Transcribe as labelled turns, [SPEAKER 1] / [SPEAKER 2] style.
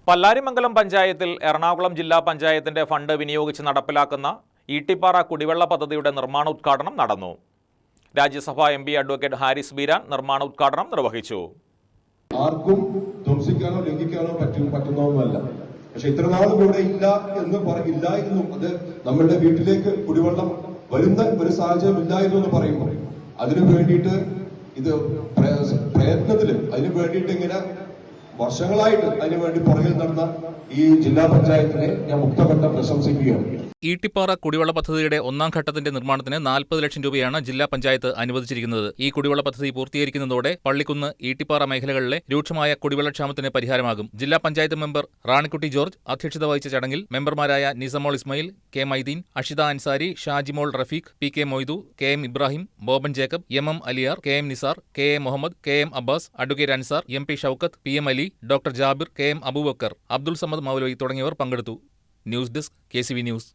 [SPEAKER 1] പല്ലാരിമംഗലം പഞ്ചായത്തിൽ എറണാകുളം ജില്ലാ പഞ്ചായത്തിന്റെ ഫണ്ട് വിനിയോഗിച്ച് നടപ്പിലാക്കുന്ന ഈട്ടിപ്പാറ കുടിവെള്ള പദ്ധതിയുടെ നിർമ്മാണോദ്ഘാടനം നടന്നു. രാജ്യസഭാ MP അഡ്വക്കേറ്റ് ഹാരിസ് ബീരാൻ നിർമ്മാണോദ്ഘാടനം നിർവഹിച്ചു.
[SPEAKER 2] ആർക്കും ധ്വംസിക്കാനോ ലംഘിക്കാനോ പറ്റുന്നതൊന്നുമല്ല. പക്ഷെ ഇത്ര നാളും ഇവിടെ ഇല്ല എന്ന് ഇല്ലായിരുന്നു. അത് നമ്മളുടെ വീട്ടിലേക്ക് കുടിവെള്ളം വരുന്ന ഒരു സാഹചര്യം ഇല്ലായിരുന്നു എന്ന് പറയുമ്പോൾ അതിനു വേണ്ടിയിട്ട് ഇത് പ്രയത്നത്തില് അതിനു വേണ്ടിയിട്ട് ഇങ്ങനെ വർഷങ്ങളായിട്ട് അതിനുവേണ്ടി പുറകിൽ നടന്ന ഈ ജില്ലാ പഞ്ചായത്തിനെ ഞാൻ മുക്തഘട്ടം പ്രശംസിക്കുകയാണ്.
[SPEAKER 3] ഈട്ടിപ്പാറ കുടിവെള്ള പദ്ധതിയുടെ ഒന്നാം ഘട്ടത്തിന്റെ നിർമ്മാണത്തിന് 40 ലക്ഷം രൂപയാണ് ജില്ലാ പഞ്ചായത്ത് അനുവദിച്ചിരിക്കുന്നത്. ഈ കുടിവെള്ള പദ്ധതി പൂർത്തീകരിക്കുന്നതോടെ പള്ളിക്കുന്ന്, ഈട്ടിപ്പാറ മേഖലകളിലെ രൂക്ഷമായ കുടിവെള്ളക്ഷാമത്തിന് പരിഹാരമാകും. ജില്ലാ പഞ്ചായത്ത് മെമ്പർ റാണിക്കുട്ടി ജോർജ് അധ്യക്ഷത വഹിച്ച ചടങ്ങിൽ മെമ്പർമാരായ Nisamol Ismail, K Maideen, Ashitha Ansari, Shajimol Rafeeq, PK Moidu, KM Ibrahim, Boban Jacob, MM Aliyar, KM Nisar, KA Muhammad, KM Abbas, advocate Ansar, MP Shoukath, PM Ali, doctor Jabir, KM Aboobacker, Abdul Samad Maulavi തുടങ്ങിയവർ പങ്കെടുത്തു. News desk KCV news.